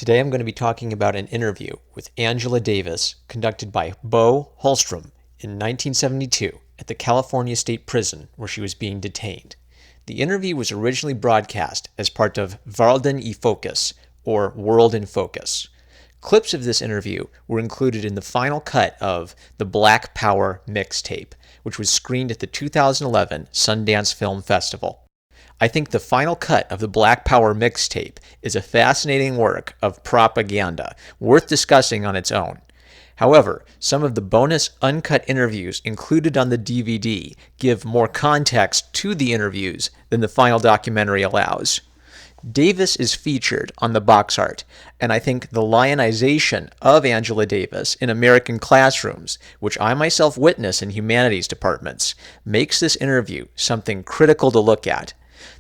Today I'm going to be talking about an interview with Angela Davis conducted by Bo Holstrom in 1972 at the California State Prison where she was being detained. The interview was originally broadcast as part of Varlden i Focus, or World in Focus. Clips of this interview were included in the final cut of the Black Power mixtape, which was screened at the 2011 Sundance Film Festival. I think the final cut of the Black Power mixtape is a fascinating work of propaganda, worth discussing on its own. However, some of the bonus uncut interviews included on the DVD give more context to the interviews than the final documentary allows. Davis is featured on the box art, and I think the lionization of Angela Davis in American classrooms, which I myself witness in humanities departments, makes this interview something critical to look at.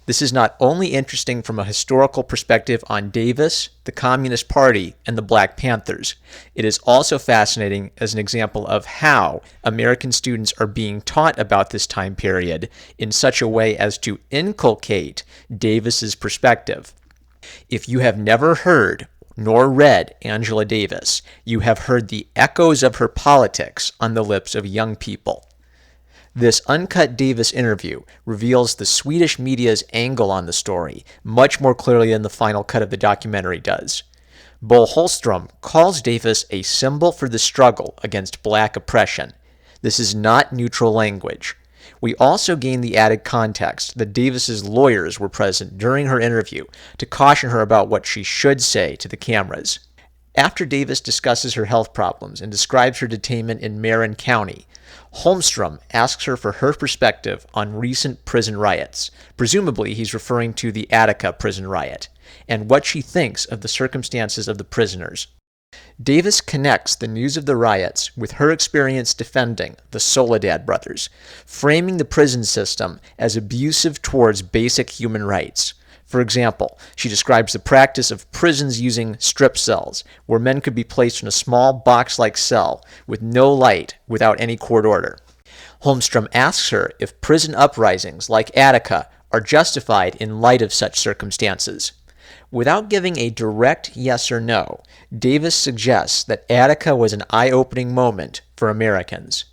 This is not only interesting from a historical perspective on Davis, the Communist Party, and the Black Panthers. It is also fascinating as an example of how American students are being taught about this time period in such a way as to inculcate Davis's perspective. If you have never heard nor read Angela Davis, you have heard the echoes of her politics on the lips of young people. This uncut Davis interview reveals the Swedish media's angle on the story much more clearly than the final cut of the documentary does. Bo Holstrom calls Davis a symbol for the struggle against black oppression. This is not neutral language. We also gain the added context that Davis's lawyers were present during her interview to caution her about what she should say to the cameras. After Davis discusses her health problems and describes her detainment in Marin County, Holmstrom asks her for her perspective on recent prison riots. Presumably, he's referring to the Attica prison riot, and what she thinks of the circumstances of the prisoners. Davis connects the news of the riots with her experience defending the Soledad brothers, framing the prison system as abusive towards basic human rights. For example, she describes the practice of prisons using strip cells, where men could be placed in a small box-like cell with no light without any court order. Holmstrom asks her if prison uprisings like Attica are justified in light of such circumstances. Without giving a direct yes or no, Davis suggests that Attica was an eye-opening moment for Americans.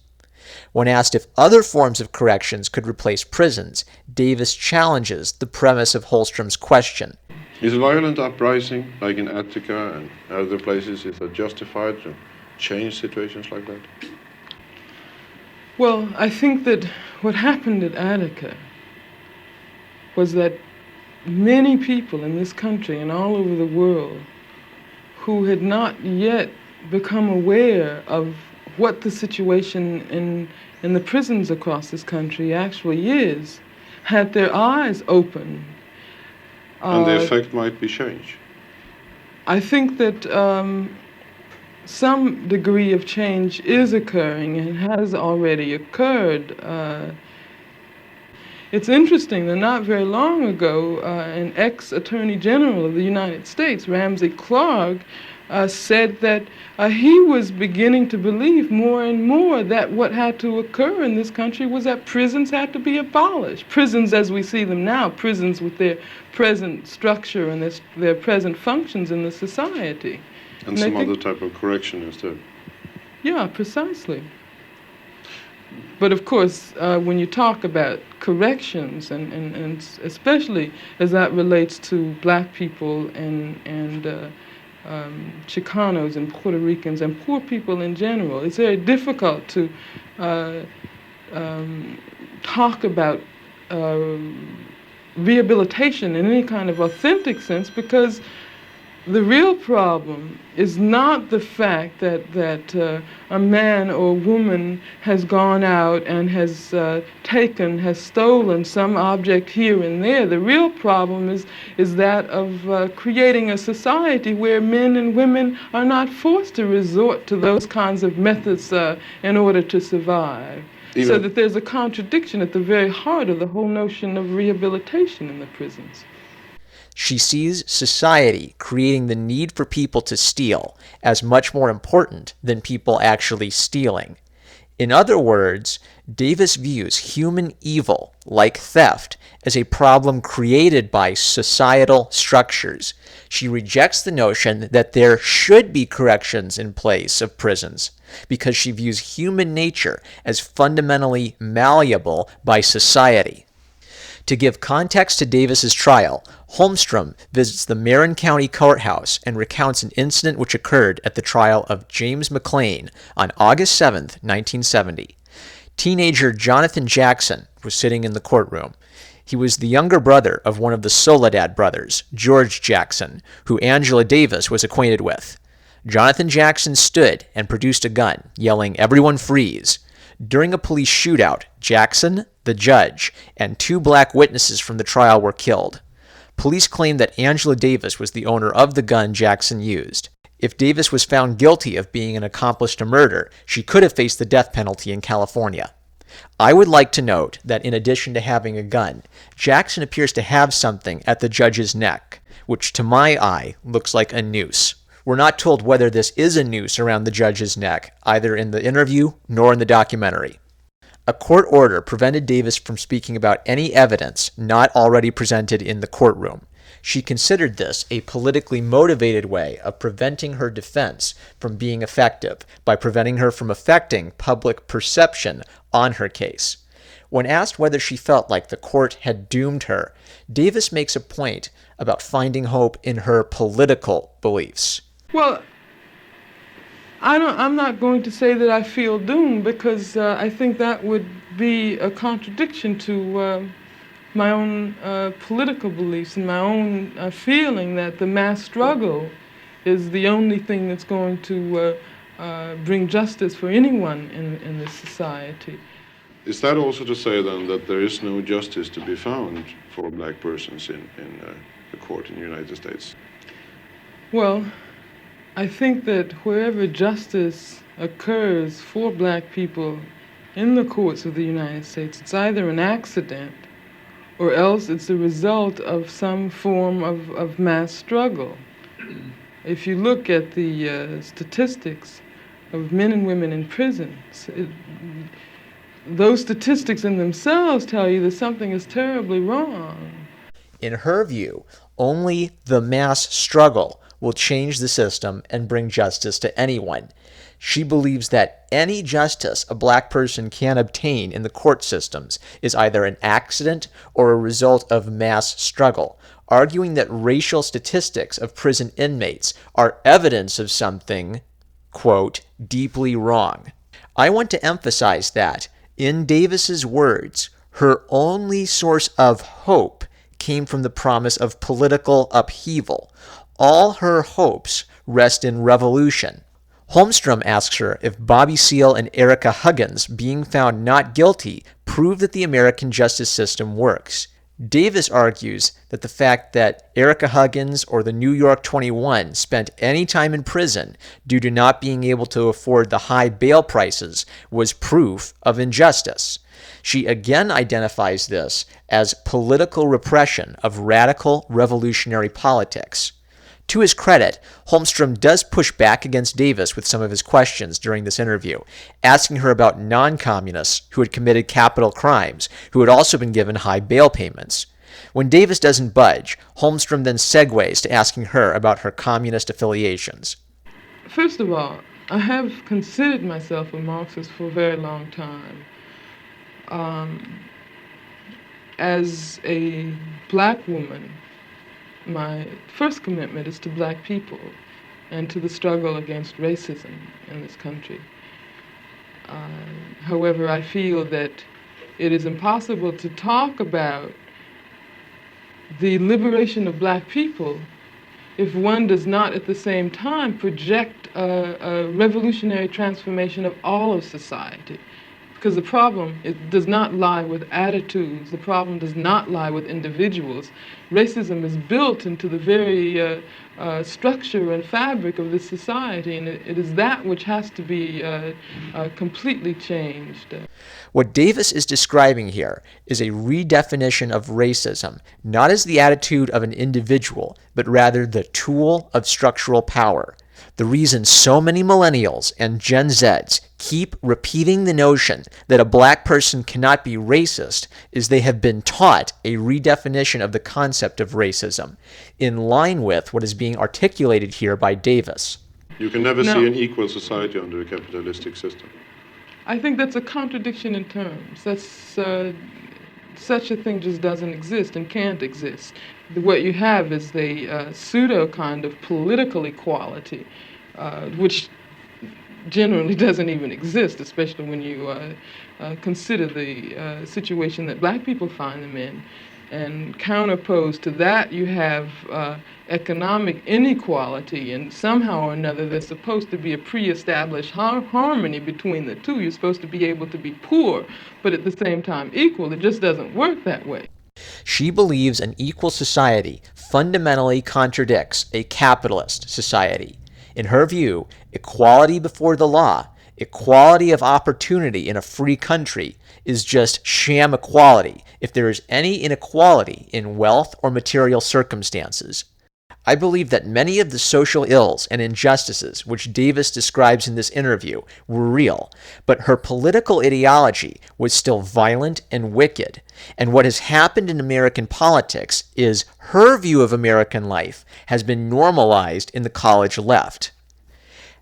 When asked if other forms of corrections could replace prisons, Davis challenges the premise of Holstrom's question. Is a violent uprising, like in Attica and other places, is that justified to change situations like that? Well, I think that what happened at Attica was that many people in this country and all over the world who had not yet become aware of what the situation in the prisons across this country actually is, had their eyes open. And the effect might be changed. I think that some degree of change is occurring and has already occurred. It's interesting that not very long ago, an ex-Attorney General of the United States, Ramsey Clark, said that he was beginning to believe more and more that what had to occur in this country was that prisons had to be abolished. Prisons as we see them now, prisons with their present structure and their present functions in the society. And some other type of correction instead. Yeah, precisely. But of course, when you talk about corrections, and especially as that relates to black people and Chicanos and Puerto Ricans and poor people in general, it's very difficult to talk about rehabilitation in any kind of authentic sense, because the real problem is not the fact that a man or woman has gone out and has stolen some object here and there. The real problem is that of creating a society where men and women are not forced to resort to those kinds of methods in order to survive. So that there's a contradiction at the very heart of the whole notion of rehabilitation in the prisons. She sees society creating the need for people to steal as much more important than people actually stealing. In other words, Davis views human evil, like theft, as a problem created by societal structures. She rejects the notion that there should be corrections in place of prisons because she views human nature as fundamentally malleable by society. To give context to Davis's trial, Holmstrom visits the Marin County Courthouse and recounts an incident which occurred at the trial of James McLean on August 7, 1970. Teenager Jonathan Jackson was sitting in the courtroom. He was the younger brother of one of the Soledad brothers, George Jackson, who Angela Davis was acquainted with. Jonathan Jackson stood and produced a gun, yelling, "Everyone freeze." During a police shootout, Jackson, the judge, and 2 black witnesses from the trial were killed. Police claimed that Angela Davis was the owner of the gun Jackson used. If Davis was found guilty of being an accomplice to murder, she could have faced the death penalty in California. I would like to note that in addition to having a gun, Jackson appears to have something at the judge's neck, which to my eye looks like a noose. We're not told whether this is a noose around the judge's neck, either in the interview nor in the documentary. A court order prevented Davis from speaking about any evidence not already presented in the courtroom. She considered this a politically motivated way of preventing her defense from being effective by preventing her from affecting public perception on her case. When asked whether she felt like the court had doomed her, Davis makes a point about finding hope in her political beliefs. Well, I'm not going to say that I feel doomed because I think that would be a contradiction to my own political beliefs and my own feeling that the mass struggle is the only thing that's going to bring justice for anyone in this society. Is that also to say then that there is no justice to be found for black persons in the court in the United States? Well, I think that wherever justice occurs for black people in the courts of the United States, it's either an accident or else it's a result of some form of mass struggle. If you look at the statistics of men and women in prisons, those statistics in themselves tell you that something is terribly wrong. In her view, only the mass struggle will change the system and bring justice to anyone. She believes that any justice a black person can obtain in the court systems is either an accident or a result of mass struggle, arguing that racial statistics of prison inmates are evidence of something, quote, deeply wrong. I want to emphasize that, in Davis's words, her only source of hope came from the promise of political upheaval. All her hopes rest in revolution. Holmstrom asks her if Bobby Seale and Erica Huggins being found not guilty prove that the American justice system works. Davis argues that the fact that Erica Huggins or the New York 21 spent any time in prison due to not being able to afford the high bail prices was proof of injustice. She again identifies this as political repression of radical revolutionary politics. To his credit, Holmstrom does push back against Davis with some of his questions during this interview, asking her about non-communists who had committed capital crimes, who had also been given high bail payments. When Davis doesn't budge, Holmstrom then segues to asking her about her communist affiliations. First of all, I have considered myself a Marxist for a very long time. As a black woman, my first commitment is to black people and to the struggle against racism in this country. However, I feel that it is impossible to talk about the liberation of black people if one does not at the same time project a revolutionary transformation of all of society. Because the problem, it does not lie with attitudes. The problem does not lie with individuals. Racism is built into the very structure and fabric of this society, and it is that which has to be completely changed. What Davis is describing here is a redefinition of racism, not as the attitude of an individual, but rather the tool of structural power. The reason so many millennials and Gen Zs keep repeating the notion that a black person cannot be racist is they have been taught a redefinition of the concept of racism, in line with what is being articulated here by Davis. You can never No. see an equal society under a capitalistic system. I think that's a contradiction in terms. Such a thing just doesn't exist and can't exist. What you have is the pseudo kind of political equality, which generally doesn't even exist, especially when you consider the situation that black people find them in. And counterposed to that, you have economic inequality, and somehow or another there's supposed to be a pre-established harmony between the two. You're supposed to be able to be poor, but at the same time equal. It just doesn't work that way. She believes an equal society fundamentally contradicts a capitalist society. In her view, equality before the law, equality of opportunity in a free country, is just sham equality if there is any inequality in wealth or material circumstances. I believe that many of the social ills and injustices which Davis describes in this interview were real, but her political ideology was still violent and wicked. And what has happened in American politics is her view of American life has been normalized in the college left.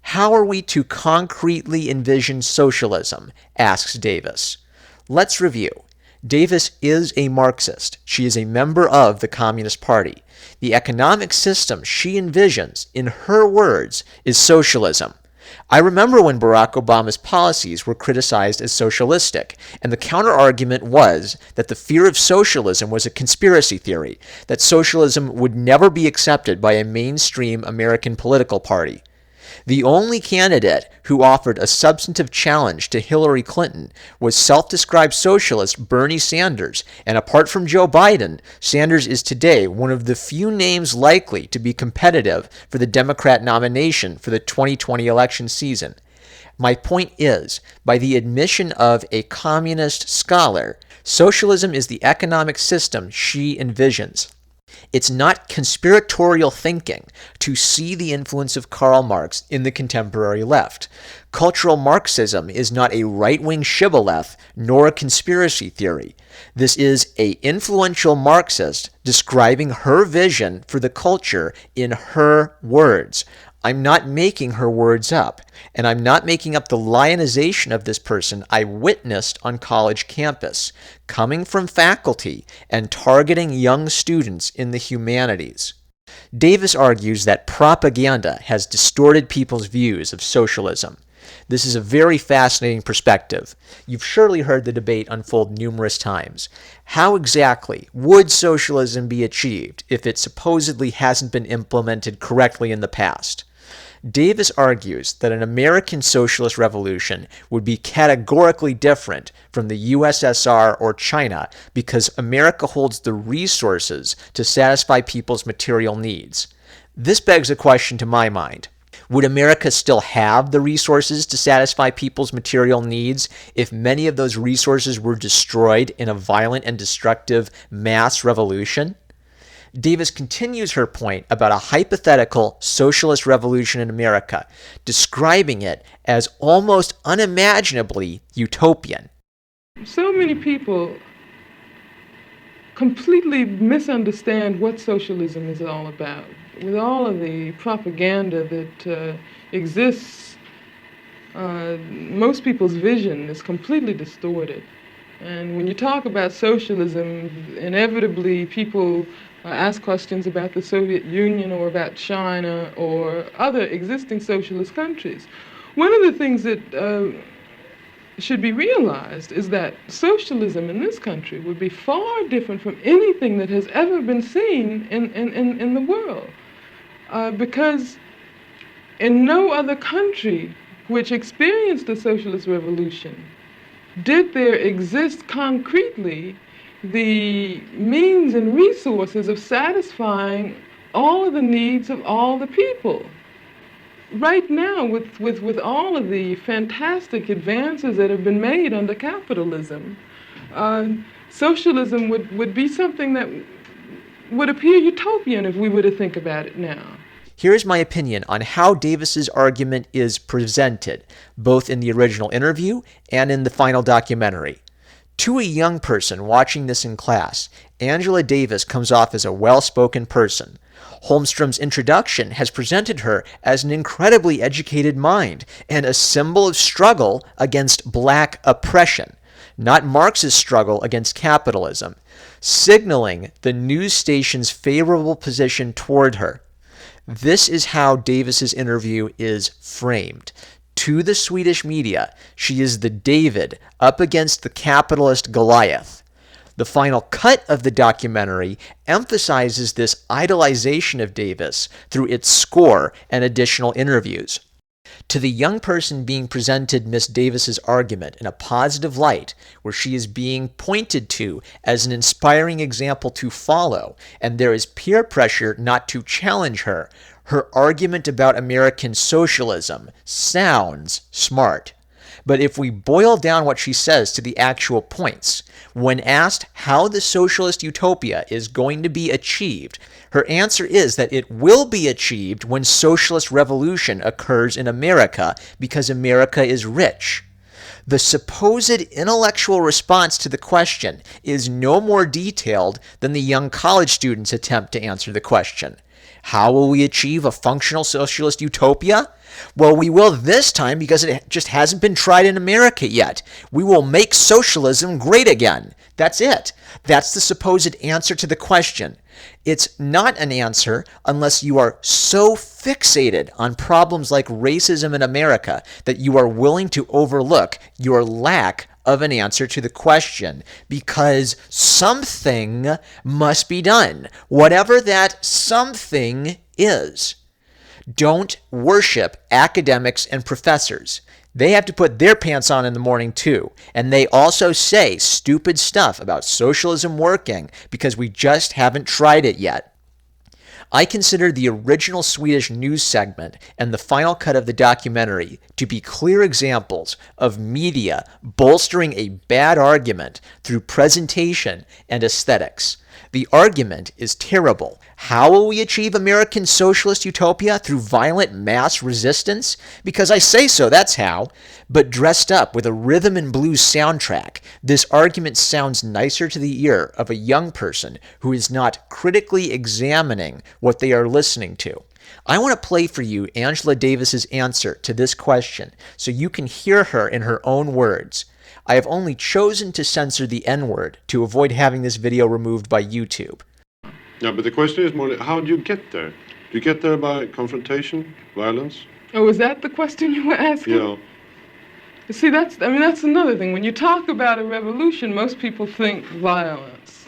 How are we to concretely envision socialism? Asks Davis. Let's review. Davis is a Marxist. She is a member of the Communist Party. The economic system she envisions, in her words, is socialism. I remember when Barack Obama's policies were criticized as socialistic, and the counterargument was that the fear of socialism was a conspiracy theory, that socialism would never be accepted by a mainstream American political party. The only candidate who offered a substantive challenge to Hillary Clinton was self-described socialist Bernie Sanders, and apart from Joe Biden, Sanders is today one of the few names likely to be competitive for the Democrat nomination for the 2020 election season. My point is, by the admission of a communist scholar, socialism is the economic system she envisions. It's not conspiratorial thinking to see the influence of Karl Marx in the contemporary left. Cultural Marxism is not a right-wing shibboleth nor a conspiracy theory. This is an influential Marxist describing her vision for the culture in her words. I'm not making her words up, and I'm not making up the lionization of this person I witnessed on college campus, coming from faculty and targeting young students in the humanities. Davis argues that propaganda has distorted people's views of socialism. This is a very fascinating perspective. You've surely heard the debate unfold numerous times. How exactly would socialism be achieved if it supposedly hasn't been implemented correctly in the past? Davis argues that an American socialist revolution would be categorically different from the USSR or China because America holds the resources to satisfy people's material needs. This begs a question to my mind. Would America still have the resources to satisfy people's material needs if many of those resources were destroyed in a violent and destructive mass revolution? Davis continues her point about a hypothetical socialist revolution in America, describing it as almost unimaginably utopian. So many people completely misunderstand what socialism is all about. With all of the propaganda that exists, most people's vision is completely distorted. And when you talk about socialism, inevitably people ask questions about the Soviet Union or about China or other existing socialist countries. One of the things that should be realized is that socialism in this country would be far different from anything that has ever been seen in the world. Because in no other country which experienced a socialist revolution did there exist concretely the means and resources of satisfying all of the needs of all the people. Right now, with all of the fantastic advances that have been made under capitalism, socialism would be something that would appear utopian if we were to think about it now. Here's my opinion on how Davis's argument is presented, both in the original interview and in the final documentary. To a young person watching this in class, Angela Davis comes off as a well-spoken person. Holmstrom's introduction has presented her as an incredibly educated mind and a symbol of struggle against black oppression, not Marx's struggle against capitalism, signaling the news station's favorable position toward her. This is how Davis's interview is framed. To the Swedish media, she is the David up against the capitalist Goliath. The final cut of the documentary emphasizes this idolization of Davis through its score and additional interviews. To the young person being presented Miss Davis's argument in a positive light, where she is being pointed to as an inspiring example to follow, and there is peer pressure not to challenge her, her argument about American socialism sounds smart. But if we boil down what she says to the actual points, when asked how the socialist utopia is going to be achieved, her answer is that it will be achieved when socialist revolution occurs in America because America is rich. The supposed intellectual response to the question is no more detailed than the young college student's attempt to answer the question. How will we achieve a functional socialist utopia? Well, we will this time because it just hasn't been tried in America yet. We will make socialism great again. That's it. That's the supposed answer to the question. It's not an answer unless you are so fixated on problems like racism in America that you are willing to overlook your lack of an answer to the question, because something must be done, whatever that something is. Don't worship academics and professors. They have to put their pants on in the morning too, and they also say stupid stuff about socialism working because we just haven't tried it yet. I consider the original Swedish news segment and the final cut of the documentary to be clear examples of media bolstering a bad argument through presentation and aesthetics. The argument is terrible. How will we achieve American socialist utopia? Through violent mass resistance? Because I say so, that's how. But dressed up with a rhythm and blues soundtrack, this argument sounds nicer to the ear of a young person who is not critically examining what they are listening to. I want to play for you Angela Davis's answer to this question so you can hear her in her own words. I have only chosen to censor the N-word to avoid having this video removed by YouTube. Yeah, but the question is more, how do you get there? Do you get there by confrontation, violence? Oh, is that the question you were asking? Yeah. See, that's another thing. When you talk about a revolution, most people think violence,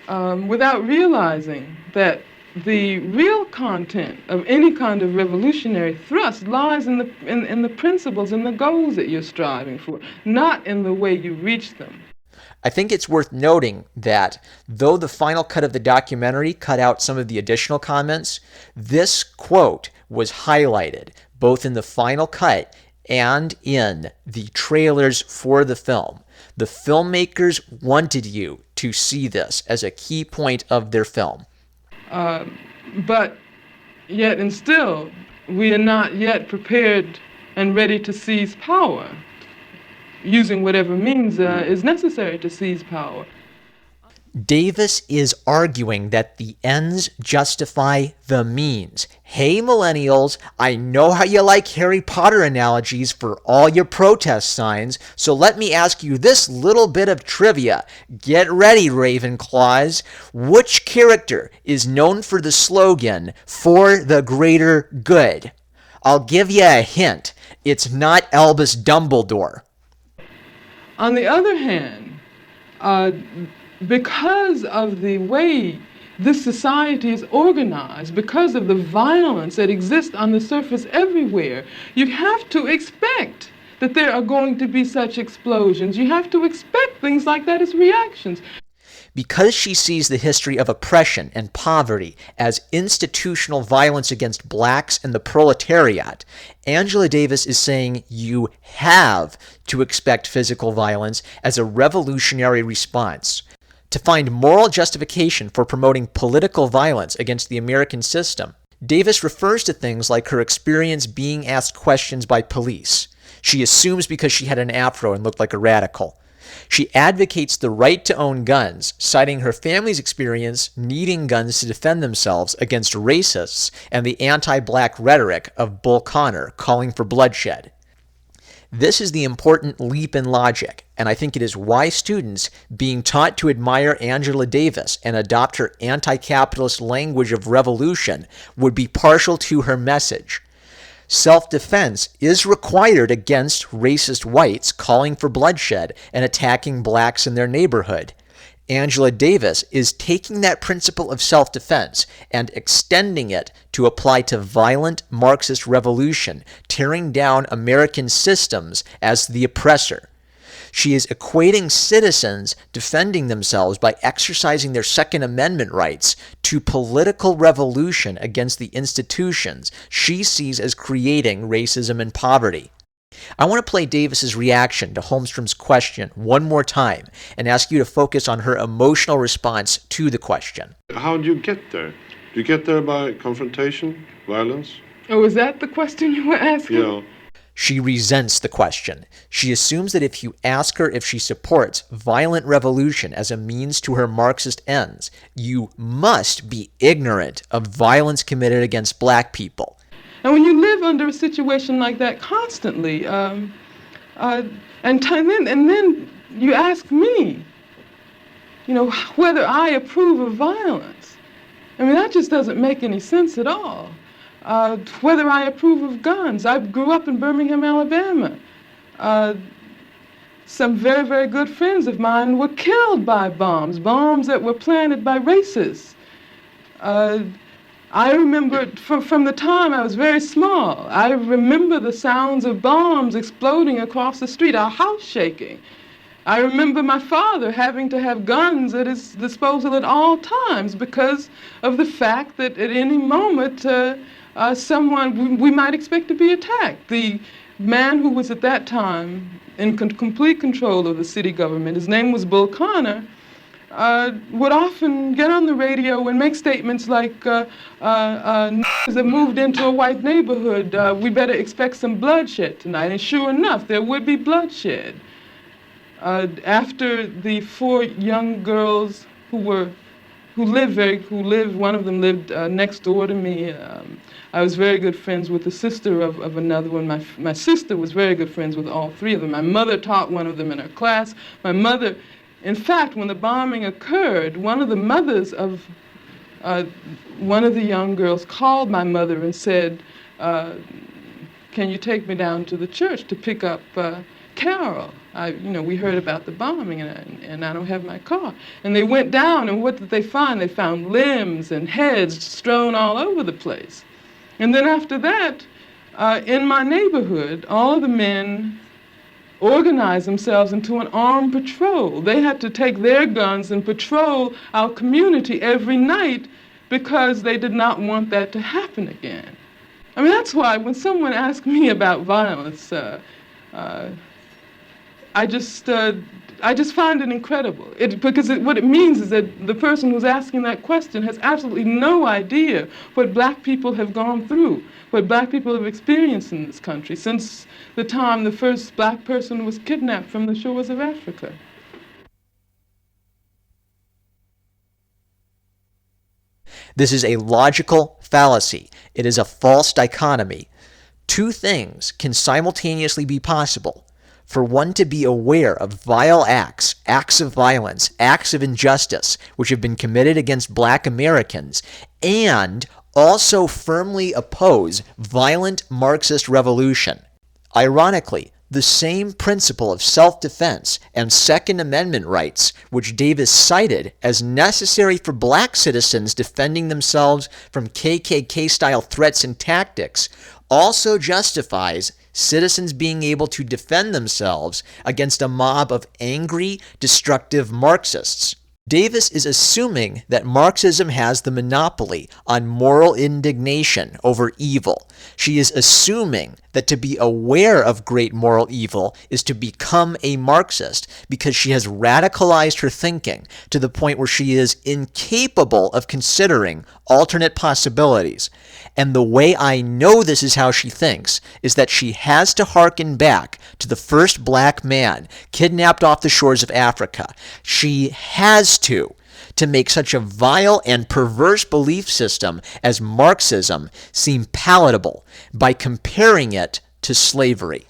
without realizing that the real content of any kind of revolutionary thrust lies in the principles and the goals that you're striving for, not in the way you reach them. I think it's worth noting that though the final cut of the documentary cut out some of the additional comments, this quote was highlighted both in the final cut and in the trailers for the film. The filmmakers wanted you to see this as a key point of their film. But yet and still, we are not yet prepared and ready to seize power, using whatever means is necessary to seize power. Davis is arguing that the ends justify the means. Hey millennials, I know how you like Harry Potter analogies for all your protest signs, so let me ask you this little bit of trivia. Get ready, Ravenclaws. Which character is known for the slogan, "For the greater good"? I'll give you a hint. It's not Albus Dumbledore. On the other hand, because of the way this society is organized, because of the violence that exists on the surface everywhere, you have to expect that there are going to be such explosions. You have to expect things like that as reactions. Because she sees the history of oppression and poverty as institutional violence against blacks and the proletariat, Angela Davis is saying you have to expect physical violence as a revolutionary response. To find moral justification for promoting political violence against the American system, Davis refers to things like her experience being asked questions by police. She assumes because she had an afro and looked like a radical. She advocates the right to own guns, citing her family's experience needing guns to defend themselves against racists and the anti-black rhetoric of Bull Connor calling for bloodshed. This is the important leap in logic, and I think it is why students being taught to admire Angela Davis and adopt her anti-capitalist language of revolution would be partial to her message. Self-defense is required against racist whites calling for bloodshed and attacking blacks in their neighborhood. Angela Davis is taking that principle of self-defense and extending it to apply to violent Marxist revolution, tearing down American systems as the oppressor. She is equating citizens defending themselves by exercising their Second Amendment rights to political revolution against the institutions she sees as creating racism and poverty. I want to play Davis's reaction to Holmstrom's question one more time and ask you to focus on her emotional response to the question. How do you get there? Do you get there by confrontation, violence? Oh, is that the question you were asking? Yeah. She resents the question. She assumes that if you ask her if she supports violent revolution as a means to her Marxist ends, you must be ignorant of violence committed against black people. And when you live under a situation like that constantly, and then you ask me, whether I approve of violence. I mean, that just doesn't make any sense at all. Whether I approve of guns. I grew up in Birmingham, Alabama. Some very, very good friends of mine were killed by bombs that were planted by racists. I remember from the time I was very small, I remember the sounds of bombs exploding across the street, our house shaking. I remember my father having to have guns at his disposal at all times because of the fact that at any moment we might expect to be attacked. The man who was at that time in complete control of the city government, his name was Bull Connor, would often get on the radio and make statements like, "Niggas have moved into a white neighborhood, we better expect some bloodshed tonight." And sure enough, there would be bloodshed. After the 4 young girls one of them lived next door to me. I was very good friends with the sister of another one. My sister was very good friends with all 3 of them. My mother taught one of them in her class. In fact, when the bombing occurred, one of the mothers of one of the young girls called my mother and said, "Can you take me down to the church to pick up Carol? We heard about the bombing and I don't have my car." And they went down, and what did they find? They found limbs and heads strewn all over the place. And then after that, in my neighborhood, all of the men organized themselves into an armed patrol. They had to take their guns and patrol our community every night because they did not want that to happen again. I mean, that's why when someone asks me about violence, I just find it incredible. What it means is that the person who's asking that question has absolutely no idea what black people have gone through, what black people have experienced in this country since the time the first black person was kidnapped from the shores of Africa. This is a logical fallacy. It is a false dichotomy. 2 things can simultaneously be possible. For one to be aware of vile acts of violence, acts of injustice, which have been committed against black Americans, and also firmly oppose violent Marxist revolution. Ironically, the same principle of self-defense and Second Amendment rights, which Davis cited as necessary for black citizens defending themselves from KKK-style threats and tactics, also justifies citizens being able to defend themselves against a mob of angry, destructive Marxists. Davis is assuming that Marxism has the monopoly on moral indignation over evil. She is assuming that to be aware of great moral evil is to become a Marxist, because she has radicalized her thinking to the point where she is incapable of considering alternate possibilities. And the way I know this is how she thinks is that she has to hearken back to the first black man kidnapped off the shores of Africa. She has to make such a vile and perverse belief system as Marxism seem palatable by comparing it to slavery.